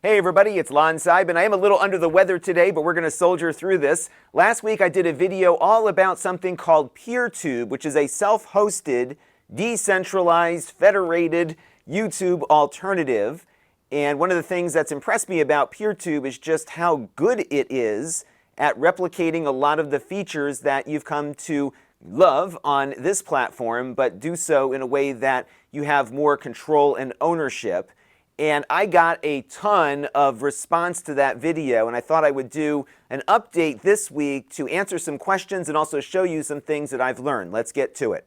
Hey everybody, it's Lon.TV, and I am a little under the weather today, but we're going to soldier through this. Last week I did a video all about something called Peertube, which is a self-hosted, decentralized, federated YouTube alternative. And one of the things that's impressed me about Peertube is just how good it is at replicating a lot of the features that you've come to love on this platform, but do so in a way that you have more control and ownership. And I got a ton of response to that video, and I thought I would do an update this week to answer some questions and also show you some things that I've learned. Let's get to it.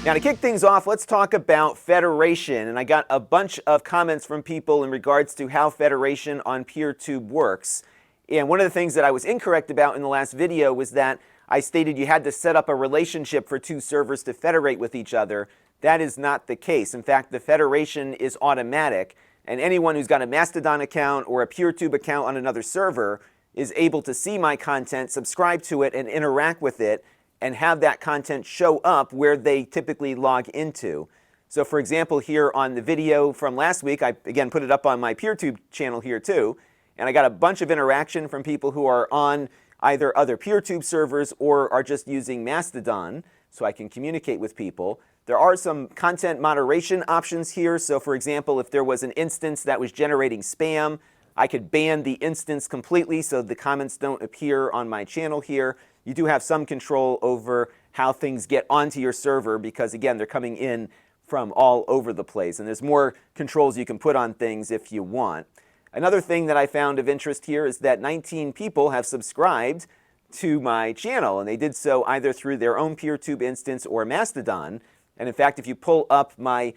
Now, to kick things off, let's talk about federation. And I got a bunch of comments from people in regards to how federation on Peertube works. And one of the things that I was incorrect about in the last video was that I stated you had to set up a relationship for two servers to federate with each other. That is not the case. In fact, the federation is automatic, and anyone who's got a Mastadon account or a Peertube account on another server is able to see my content, subscribe to it, and interact with it, and have that content show up where they typically log into. So for example, here on the video from last week, I again put it up on my Peertube channel here too, and I got a bunch of interaction from people who are on either other Peertube servers or are just using Mastadon, so I can communicate with people. There are some content moderation options here. So for example, if there was an instance that was generating spam, I could ban the instance completely so the comments don't appear on my channel here. You do have some control over how things get onto your server because, again, they're coming in from all over the place. And there's more controls you can put on things if you want. Another thing that I found of interest here is that 19 people have subscribed to my channel, and they did so either through their own Peertube instance or Mastodon. And in fact, if you pull up my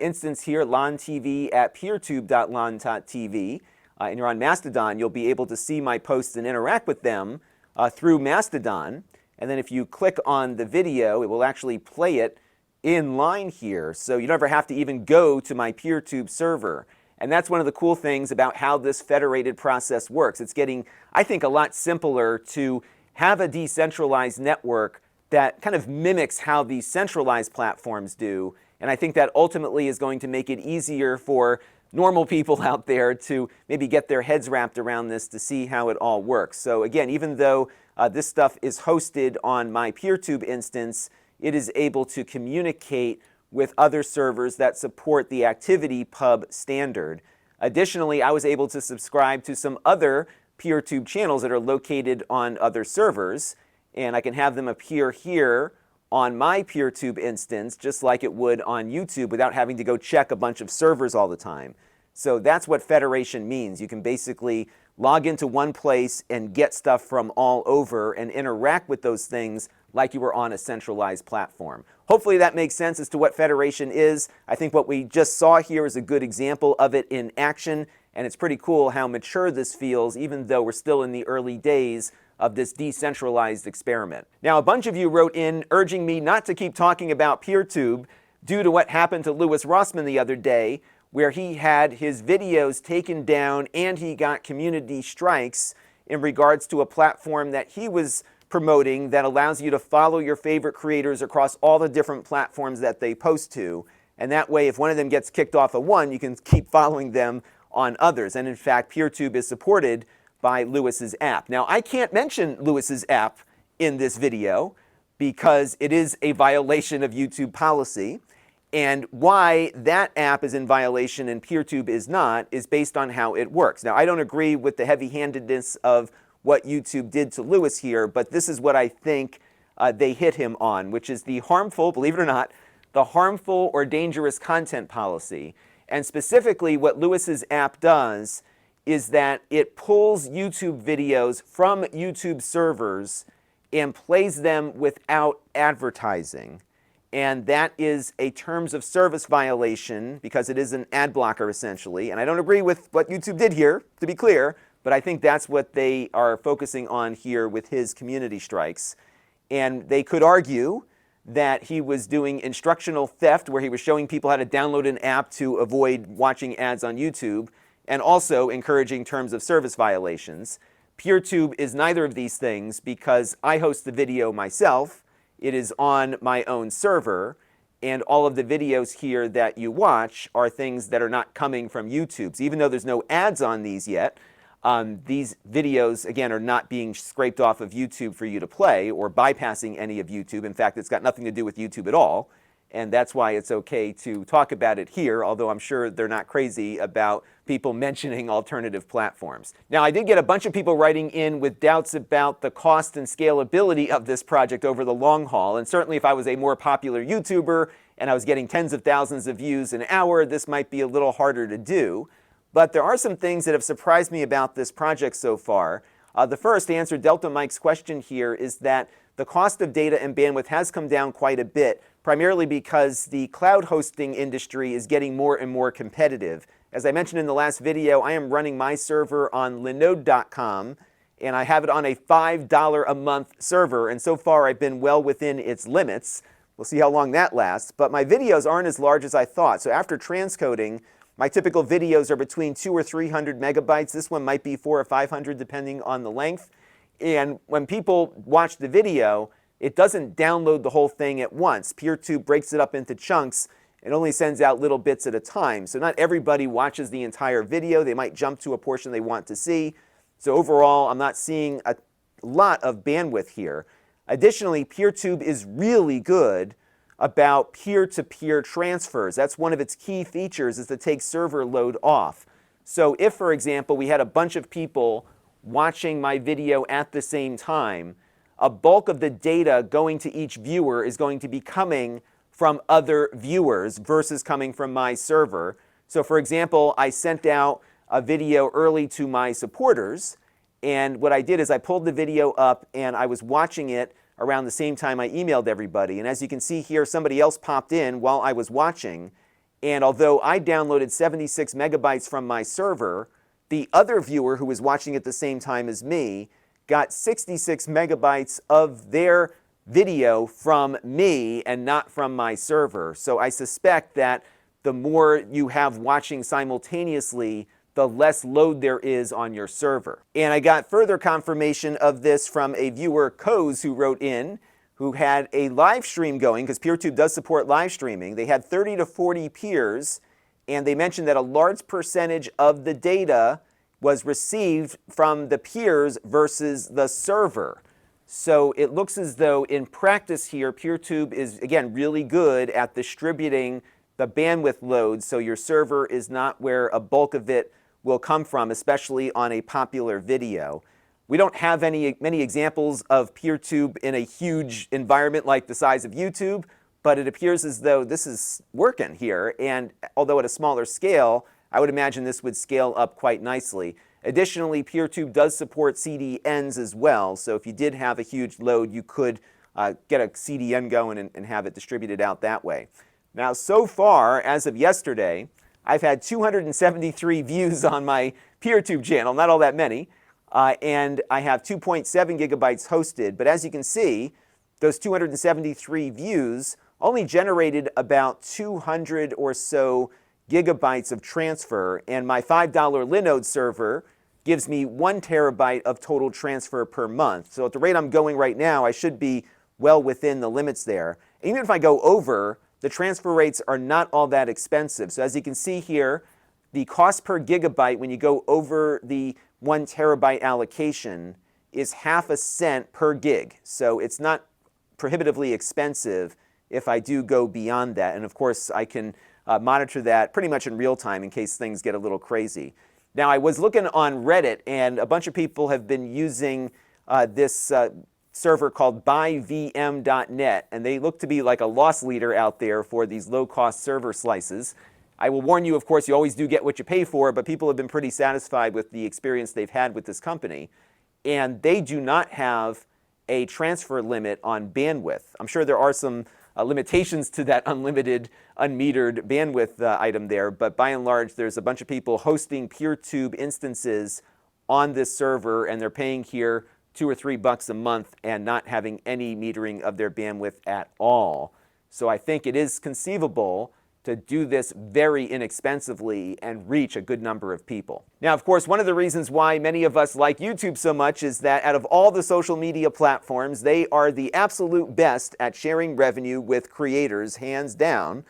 instance here, Lon.TV at peertube.lon.tv, and you're on Mastodon, you'll be able to see my posts and interact with them through Mastodon. And then if you click on the video, it will actually play it in line here. So you never have to even go to my Peertube server. And that's one of the cool things about how this federated process works. It's getting, I think, a lot simpler to have a decentralized network that kind of mimics how these centralized platforms do. And I think that ultimately is going to make it easier for normal people out there to maybe get their heads wrapped around this to see how it all works. So again, even though this stuff is hosted on my Peertube instance, it is able to communicate with other servers that support the ActivityPub standard. Additionally, I was able to subscribe to some other Peertube channels that are located on other servers, and I can have them appear here on my Peertube instance, just like it would on YouTube, without having to go check a bunch of servers all the time. So that's what federation means. You can basically log into one place and get stuff from all over and interact with those things like you were on a centralized platform. Hopefully that makes sense as to what federation is. I think what we just saw here is a good example of it in action, and it's pretty cool how mature this feels, even though we're still in the early days of this decentralized experiment. Now, a bunch of you wrote in urging me not to keep talking about Peertube due to what happened to Rossman the other day, where he had his videos taken down and he got community strikes in regards to a platform that he was promoting that allows you to follow your favorite creators across all the different platforms that they post to. And that way, if one of them gets kicked off of one, you can keep following them on others. And in fact, Peertube is supported by Lewis's app. Now, I can't mention Lewis's app in this video because it is a violation of YouTube policy. And why that app is in violation and Peertube is not is based on how it works. Now, I don't agree with the heavy-handedness of what YouTube did to Lewis here, but this is what I think they hit him on, which is the harmful, believe it or not, the harmful or dangerous content policy. And specifically, what Lewis's app does is that it pulls YouTube videos from YouTube servers and plays them without advertising. And that is a terms of service violation because it is an ad blocker essentially. And I don't agree with what YouTube did here, to be clear, but I think that's what they are focusing on here with his community strikes. And they could argue that he was doing instructional theft where he was showing people how to download an app to avoid watching ads on YouTube, and also encouraging terms of service violations. Peertube is neither of these things because I host the video myself. It is on my own server, and all of the videos here that you watch are things that are not coming from YouTube. So even though there's no ads on these yet, these videos, again, are not being scraped off of YouTube for you to play or bypassing any of YouTube. In fact, it's got nothing to do with YouTube at all, and that's why it's okay to talk about it here, although I'm sure they're not crazy about people mentioning alternative platforms. Now, I did get a bunch of people writing in with doubts about the cost and scalability of this project over the long haul, and certainly if I was a more popular YouTuber and I was getting tens of thousands of views an hour, this might be a little harder to do. But there are some things that have surprised me about this project so far. The first, to answer Delta Mike's question here, is that the cost of data and bandwidth has come down quite a bit, primarily because the cloud hosting industry is getting more and more competitive. As I mentioned in the last video, I am running my server on Linode.com, and I have it on a $5 a month server, and so far I've been well within its limits. We'll see how long that lasts, but my videos aren't as large as I thought. So after transcoding, my typical videos are between 200 or 300 megabytes. This one might be 400 or 500 depending on the length. And when people watch the video, it doesn't download the whole thing at once. Peertube breaks it up into chunks and only sends out little bits at a time. So not everybody watches the entire video. They might jump to a portion they want to see. So overall, I'm not seeing a lot of bandwidth here. Additionally, Peertube is really good about peer-to-peer transfers. That's one of its key features, is to take server load off. So if, for example, we had a bunch of people watching my video at the same time, a bulk of the data going to each viewer is going to be coming from other viewers versus coming from my server. So for example, I sent out a video early to my supporters, and what I did is I pulled the video up and I was watching it around the same time I emailed everybody. And as you can see here, somebody else popped in while I was watching. And although I downloaded 76 megabytes from my server, the other viewer who was watching at the same time as me got 66 megabytes of their video from me and not from my server. So I suspect that the more you have watching simultaneously, the less load there is on your server. And I got further confirmation of this from a viewer, Coz, who wrote in, who had a live stream going, because Peertube does support live streaming. They had 30 to 40 peers, and they mentioned that a large percentage of the data was received from the peers versus the server. So it looks as though in practice here, Peertube is, again, really good at distributing the bandwidth load, so your server is not where a bulk of it will come from, especially on a popular video. We don't have many examples of Peertube in a huge environment like the size of YouTube, but it appears as though this is working here, and although at a smaller scale, I would imagine this would scale up quite nicely. Additionally, Peertube does support CDNs as well, so if you did have a huge load, you could get a CDN going and have it distributed out that way. Now, so far, as of yesterday, I've had 273 views on my Peertube channel, not all that many, and I have 2.7 gigabytes hosted. But as you can see, those 273 views only generated about 200 or so gigabytes of transfer, and my $5 Linode server gives me 1 terabyte of total transfer per month. So at the rate I'm going right now, I should be well within the limits there. And even if I go over, the transfer rates are not all that expensive. So as you can see here, the cost per gigabyte when you go over the 1 terabyte allocation is half a cent per gig. So it's not prohibitively expensive if I do go beyond that. And of course, I can monitor that pretty much in real time in case things get a little crazy. Now, I was looking on Reddit, and a bunch of people have been using this server called buyvm.net, and they look to be like a loss leader out there for these low-cost server slices. I will warn you, of course, you always do get what you pay for, but people have been pretty satisfied with the experience they've had with this company. And they do not have a transfer limit on bandwidth. I'm sure there are some limitations to that unlimited, unmetered bandwidth item there, but by and large, there's a bunch of people hosting Peertube instances on this server, and they're paying here $2 or $3 a month and not having any metering of their bandwidth at all. So I think it is conceivable to do this very inexpensively and reach a good number of people. Now, of course, one of the reasons why many of us like YouTube so much is that out of all the social media platforms, they are the absolute best at sharing revenue with creators, hands down.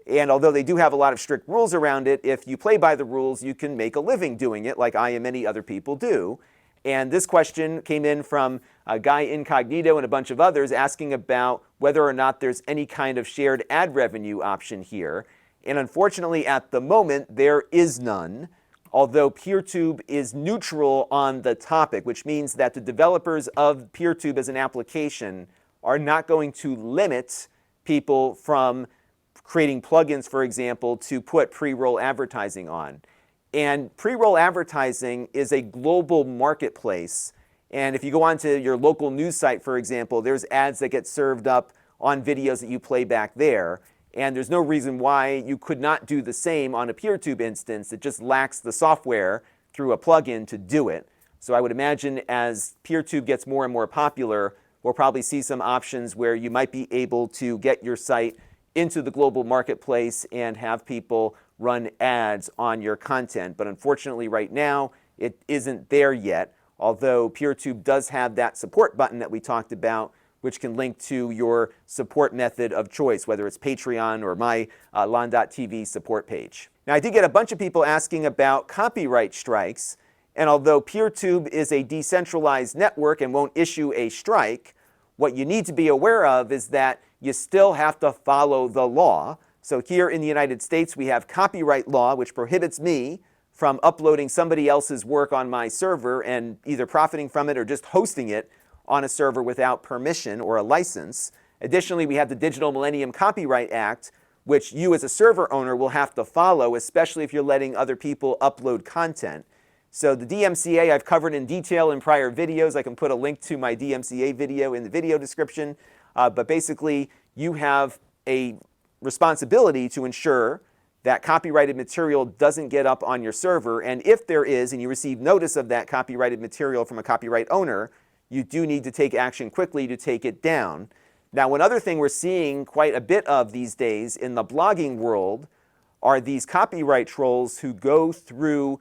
And although they do have a lot of strict rules around it, if you play by the rules, you can make a living doing it, like I and many other people do. And this question came in from a guy Incognito and a bunch of others asking about whether or not there's any kind of shared ad revenue option here. And unfortunately, at the moment, there is none, although Peertube is neutral on the topic, which means that the developers of Peertube as an application are not going to limit people from creating plugins, for example, to put pre-roll advertising on. And pre-roll advertising is a global marketplace. And if you go onto your local news site, for example, there's ads that get served up on videos that you play back there. And there's no reason why you could not do the same on a Peertube instance. It just lacks the software through a plugin to do it. So I would imagine as Peertube gets more and more popular, we'll probably see some options where you might be able to get your site into the global marketplace and have people run ads on your content. But unfortunately, right now, it isn't there yet, although Peertube does have that support button that we talked about, which can link to your support method of choice, whether it's Patreon or my Lon.TV support page. Now, I did get a bunch of people asking about copyright strikes, and although Peertube is a decentralized network and won't issue a strike, what you need to be aware of is that you still have to follow the law. So here in the United States, we have copyright law, which prohibits me from uploading somebody else's work on my server and either profiting from it or just hosting it on a server without permission or a license. Additionally, we have the Digital Millennium Copyright Act, which you as a server owner will have to follow, especially if you're letting other people upload content. So the DMCA I've covered in detail in prior videos. I can put a link to my DMCA video in the video description. But basically, you have a responsibility to ensure that copyrighted material doesn't get up on your server. And if there is, and you receive notice of that copyrighted material from a copyright owner, you do need to take action quickly to take it down. Now, one other thing we're seeing quite a bit of these days in the blogging world are these copyright trolls who go through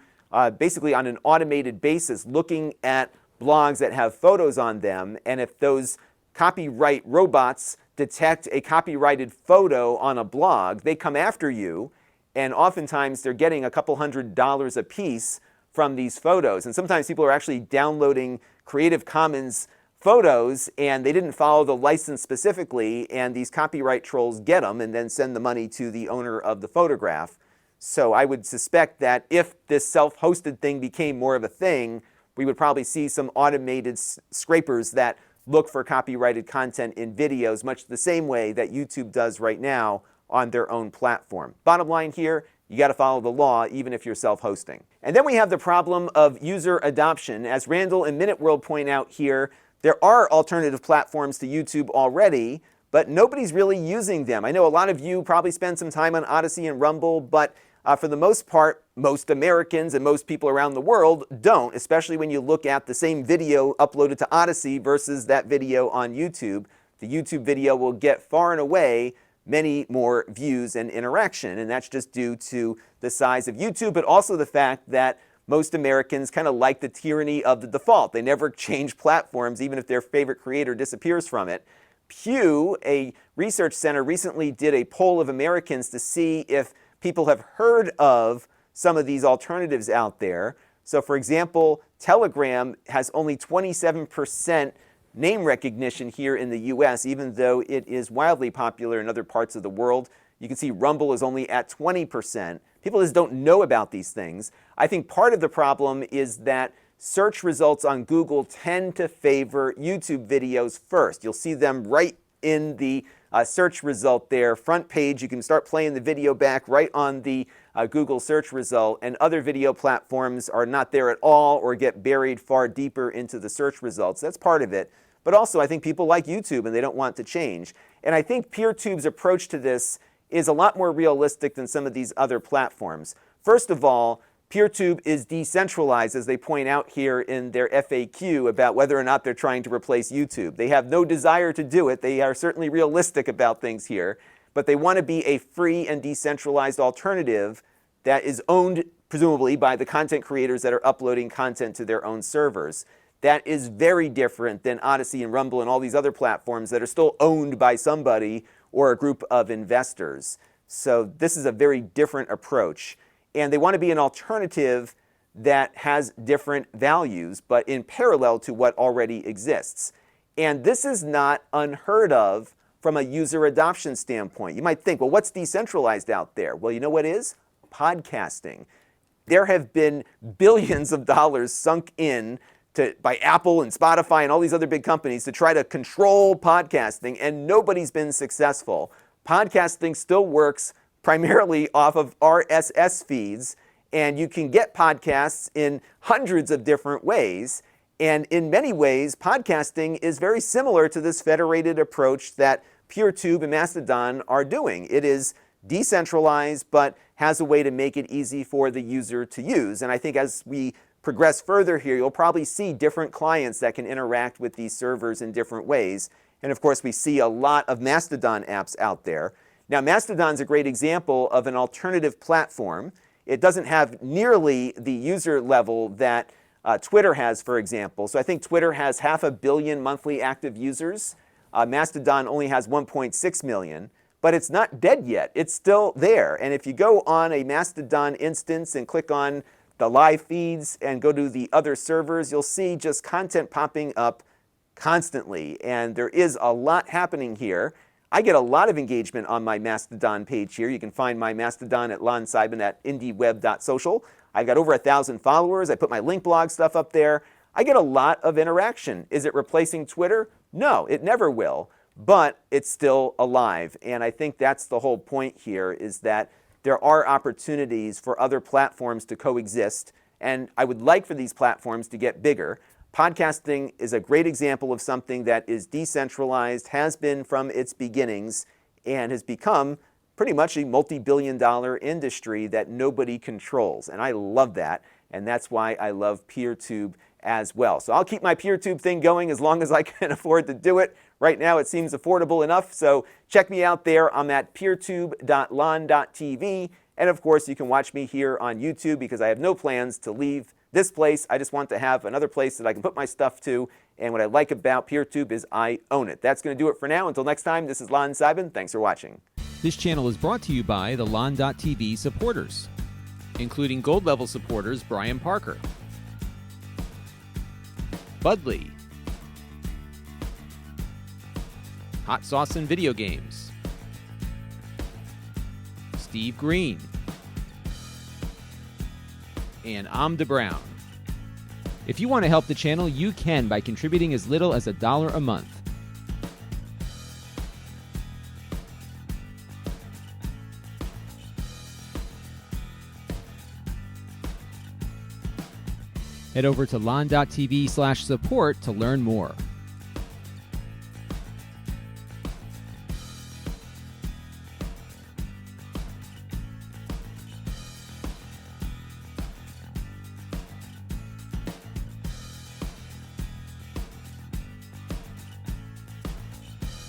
basically on an automated basis looking at blogs that have photos on them. And if those copyright robots detect a copyrighted photo on a blog, they come after you, and oftentimes they're getting a couple $100s a piece from these photos. And sometimes people are actually downloading Creative Commons photos and they didn't follow the license specifically, and these copyright trolls get them and then send the money to the owner of the photograph. So I would suspect that if this self-hosted thing became more of a thing, we would probably see some automated scrapers that look for copyrighted content in videos, much the same way that YouTube does right now on their own platform. Bottom line here, you got to follow the law even if you're self-hosting. And then we have the problem of user adoption. As Randall and Minute World point out here, there are alternative platforms to YouTube already, but nobody's really using them. I know a lot of you probably spend some time on Odyssey and Rumble, but for the most part, most Americans and most people around the world don't, especially when you look at the same video uploaded to Odyssey versus that video on YouTube. The YouTube video will get far and away many more views and interaction, and that's just due to the size of YouTube, but also the fact that most Americans kind of like the tyranny of the default. They never change platforms, even if their favorite creator disappears from it. Pew, a research center, recently did a poll of Americans to see if people have heard of some of these alternatives out there. So for example, Telegram has only 27% name recognition here in the US, even though it is wildly popular in other parts of the world. You can see Rumble is only at 20%. People just don't know about these things. I think part of the problem is that search results on Google tend to favor YouTube videos first. You'll see them right in the search result there, front page. You can start playing the video back right on the Google search result, and other video platforms are not there at all or get buried far deeper into the search results. That's part of it. But also, I think people like YouTube and they don't want to change. And I think Peertube's approach to this is a lot more realistic than some of these other platforms. First of all, Peertube is decentralized, as they point out here in their FAQ about whether or not they're trying to replace YouTube. They have no desire to do it. They are certainly realistic about things here. but they want to be a free and decentralized alternative that is owned, presumably, by the content creators that are uploading content to their own servers. That is very different than Odyssey and Rumble and all these other platforms that are still owned by somebody or a group of investors. So this is a very different approach. And they want to be an alternative that has different values, but in parallel to what already exists. And this is not unheard of from a user adoption standpoint. You might think, well, what's decentralized out there? Well, you know what is? Podcasting. There have been billions of dollars sunk in by Apple and Spotify and all these other big companies to try to control podcasting, and nobody's been successful. Podcasting still works primarily off of RSS feeds, and you can get podcasts in hundreds of different ways. And in many ways, podcasting is very similar to this federated approach that Peertube and Mastadon are doing. It is decentralized, but has a way to make it easy for the user to use. And I think as we progress further here, you'll probably see different clients that can interact with these servers in different ways. And of course, we see a lot of Mastodon apps out there. Now, Mastodon's a great example of an alternative platform. It doesn't have nearly the user level that Twitter has, for example. So I think Twitter has 500 million monthly active users. Mastodon only has 1.6 million. But it's not dead yet. It's still there. And if you go on a Mastodon instance and click on the live feeds and go to the other servers, you'll see just content popping up constantly. And there is a lot happening here. I get a lot of engagement on my Mastodon page here. You can find my Mastodon at Lon.TV at indieweb.social. I've got over 1,000 followers. I put my link blog stuff up there. I get a lot of interaction. Is it replacing Twitter? No, it never will. But it's still alive. And I think that's the whole point here, is that there are opportunities for other platforms to coexist. And I would like for these platforms to get bigger. Podcasting is a great example of something that is decentralized, has been from its beginnings, and has become pretty much a multi-billion-dollar industry that nobody controls. And I love that. And that's why I love Peertube as well. So I'll keep my Peertube thing going as long as I can afford to do it. Right now it seems affordable enough, so check me out there. I'm at peertube.lon.tv. And of course, you can watch me here on YouTube because I have no plans to leave this place. I just want to have another place that I can put my stuff to. And what I like about Peertube is I own it. That's going to do it for now. Until next time, this is Lon.TV. Thanks for watching. This channel is brought to you by the Lon.TV supporters, including gold level supporters Brian Parker, Budley, Hot Sauce and Video Games, Steve Green, and Amda Brown. If you want to help the channel, you can by contributing as little as $1 a month. Head over to lon.tv/support to learn more.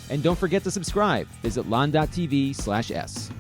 And don't forget to subscribe. Visit lon.tv/s.